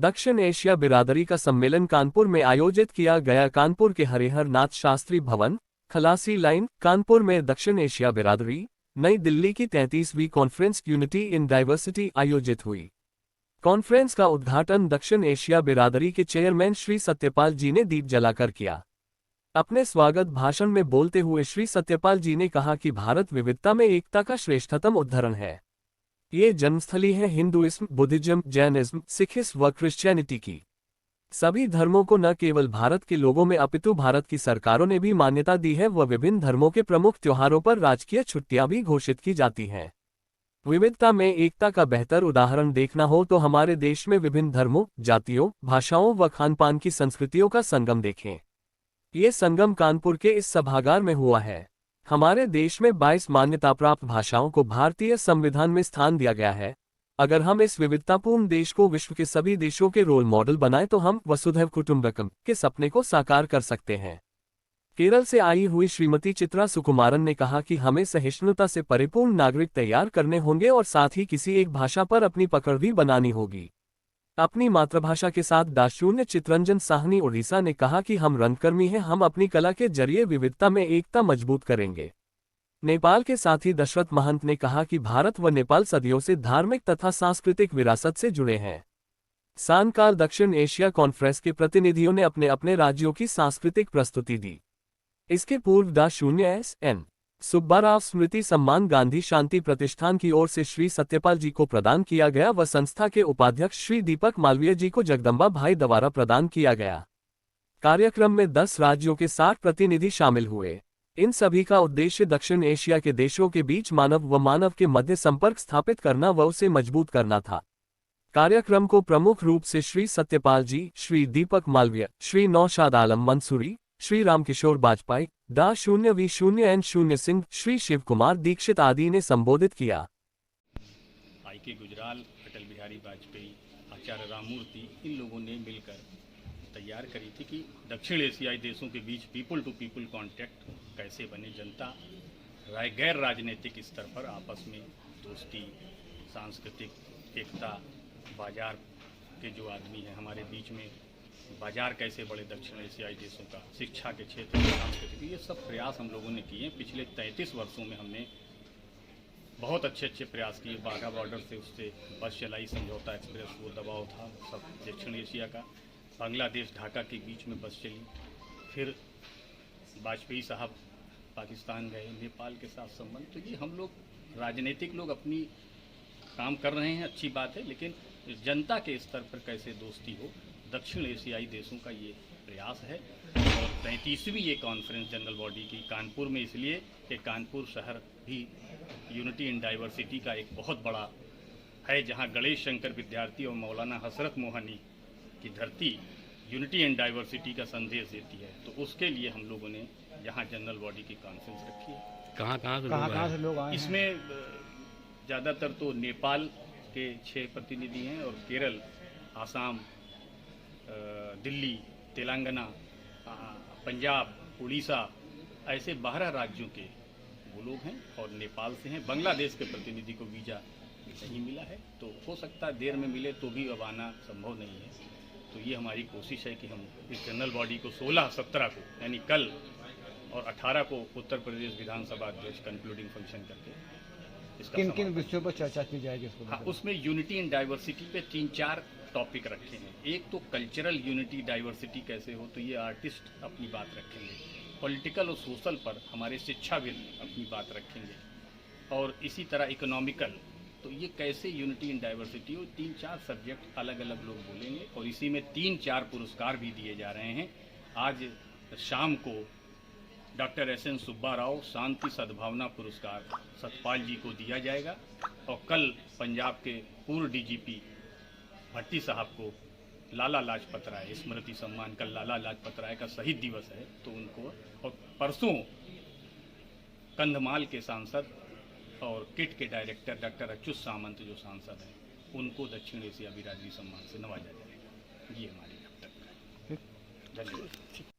दक्षिण एशिया बिरादरी का सम्मेलन कानपुर में आयोजित किया गया। कानपुर के हरिहर नाथ शास्त्री भवन, खलासी लाइन, कानपुर में दक्षिण एशिया बिरादरी, नई दिल्ली की 33वीं कॉन्फ्रेंस यूनिटी इन डाइवर्सिटी आयोजित हुई। कॉन्फ्रेंस का उद्घाटन दक्षिण एशिया बिरादरी के चेयरमैन श्री सत्यपाल जी ने दीप जलाकर किया। अपने स्वागत भाषण में बोलते हुए श्री सत्यपाल जी ने कहा कि भारत विविधता में एकता का श्रेष्ठतम उदाहरण है। ये जन्मस्थली है हिंदुइज्म, बुद्धिज्म, जैनिज्म, सिखिज्म व क्रिश्चियनिटी की। सभी धर्मों को न केवल भारत के लोगों में अपितु भारत की सरकारों ने भी मान्यता दी है व विभिन्न धर्मों के प्रमुख त्योहारों पर राजकीय छुट्टियां भी घोषित की जाती हैं। विविधता में एकता का बेहतर उदाहरण देखना हो तो हमारे देश में विभिन्न धर्मों, जातियों, भाषाओं व खानपान की संस्कृतियों का संगम देखें। ये संगम कानपुर के इस सभागार में हुआ है। हमारे देश में 22 मान्यता प्राप्त भाषाओं को भारतीय संविधान में स्थान दिया गया है। अगर हम इस विविधतापूर्ण देश को विश्व के सभी देशों के रोल मॉडल बनाएं तो हम वसुधैव कुटुंबकम के सपने को साकार कर सकते हैं। केरल से आई हुई श्रीमती चित्रा सुकुमारन ने कहा कि हमें सहिष्णुता से परिपूर्ण नागरिक तैयार करने होंगे और साथ ही किसी एक भाषा पर अपनी पकड़ भी बनानी होगी। अपनी मातृभाषा के साथ दाशून्य चित्रंजन साहनी उड़ीसा ने कहा कि हम रंगकर्मी हैं, हम अपनी कला के जरिए विविधता में एकता मजबूत करेंगे। नेपाल के साथी दशरथ महंत ने कहा कि भारत व नेपाल सदियों से धार्मिक तथा सांस्कृतिक विरासत से जुड़े हैं। सानकाल दक्षिण एशिया कॉन्फ्रेंस के प्रतिनिधियों ने अपने अपने राज्यों की सांस्कृतिक प्रस्तुति दी। इसके पूर्व डा.एस.एन. सुब्बाराव स्मृति सम्मान गांधी शांति प्रतिष्ठान की ओर से श्री सत्यपाल जी को प्रदान किया गया व संस्था के उपाध्यक्ष श्री दीपक मालवीय जी को जगदम्बा भाई द्वारा प्रदान किया गया। कार्यक्रम में 10 राज्यों के 60 प्रतिनिधि शामिल हुए। इन सभी का उद्देश्य दक्षिण एशिया के देशों के बीच मानव व मानव के मध्य संपर्क स्थापित करना व उसे मजबूत करना था। कार्यक्रम को प्रमुख रूप से श्री सत्यपाल जी, श्री दीपक मालवीय, श्री नौशाद आलम मंसूरी, श्री रामकिशोर बाजपेयी, डा.V.0N0 सिंह, श्री शिव कुमार दीक्षित आदि ने संबोधित किया। I.K. गुजराल, अटल बिहारी वाजपेयी, आचार्य राममूर्ति, इन लोगों ने मिलकर तैयार करी थी कि दक्षिण एशियाई देशों के बीच पीपल टू पीपल कांटेक्ट कैसे बने, जनता गैर राजनीतिक स्तर पर आपस में दोस्ती, सांस्कृतिक एकता, बाजार के जो आदमी हैं हमारे बीच में बाजार कैसे बढ़े दक्षिण एशियाई देशों का, शिक्षा के क्षेत्र में सांस्कृतिक, ये सब प्रयास हम लोगों ने किए। पिछले 33 वर्षों में हमने बहुत अच्छे अच्छे प्रयास किए। बाघा बॉर्डर से उससे बस चलाई, समझौता एक्सप्रेस, वो दबाव था सब दक्षिण एशिया का। बांग्लादेश ढाका के बीच में बस चली। फिर वाजपेयी साहब पाकिस्तान गए, नेपाल के साथ संबंध। तो ये हम लोग राजनीतिक लोग अपनी काम कर रहे हैं, अच्छी बात है, लेकिन जनता के स्तर पर कैसे दोस्ती हो, दक्षिण एशियाई देशों का ये प्रयास है। और 33वीं ये कॉन्फ्रेंस जनरल बॉडी की कानपुर में, इसलिए कि कानपुर शहर भी यूनिटी इन डाइवर्सिटी का एक बहुत बड़ा है, जहाँ गणेश शंकर विद्यार्थी और मौलाना हसरत मोहनी की धरती यूनिटी एंड डाइवर्सिटी का संदेश देती है। तो उसके लिए हम लोगों ने यहाँ जनरल बॉडी की कॉन्फ्रेंस रखी है। कहाँ से लोग आए? इसमें ज़्यादातर तो नेपाल के 6 प्रतिनिधि हैं और केरल, आसाम, दिल्ली, तेलंगाना, पंजाब, उड़ीसा, ऐसे 12 राज्यों के वो लोग हैं और नेपाल से हैं। बांग्लादेश के प्रतिनिधि को वीज़ा नहीं मिला है, तो हो सकता है देर में मिले तो भी अब आना संभव नहीं है। तो ये हमारी कोशिश है कि हम इस जनरल बॉडी को 16, 17 को यानी कल और 18 को उत्तर प्रदेश विधानसभा अध्यक्ष कंक्लूडिंग फंक्शन करके किन किन विषयों पर चर्चा की जाएगी? हाँ, उसमें यूनिटी इन डाइवर्सिटी पे 3-4 टॉपिक रखे हैं। एक तो कल्चरल यूनिटी डाइवर्सिटी कैसे हो, तो ये आर्टिस्ट अपनी बात रखेंगे। पॉलिटिकल और सोशल पर हमारे शिक्षाविद अपनी बात रखेंगे और इसी तरह इकोनॉमिकल, तो ये कैसे यूनिटी इन डाइवर्सिटी हो, 3-4 सब्जेक्ट अलग अलग लोग बोलेंगे और इसी में 3-4 पुरस्कार भी दिए जा रहे हैं। आज शाम को डा.एस.एन. सुब्बाराव शांति सद्भावना पुरस्कार सतपाल जी को दिया जाएगा और कल पंजाब के पूर्व डीजीपी भट्टी साहब को लाला लाजपत राय स्मृति सम्मान, कल लाला लाजपत राय का शहीद दिवस है तो उनको, और परसों कंधमाल के सांसद और किट के डायरेक्टर डॉक्टर अच्युत सामंत जो सांसद हैं, उनको दक्षिण एशिया बिरादरी सम्मान से नवाजा जाएगा। ये हमारी अब तक है। धन्यवाद।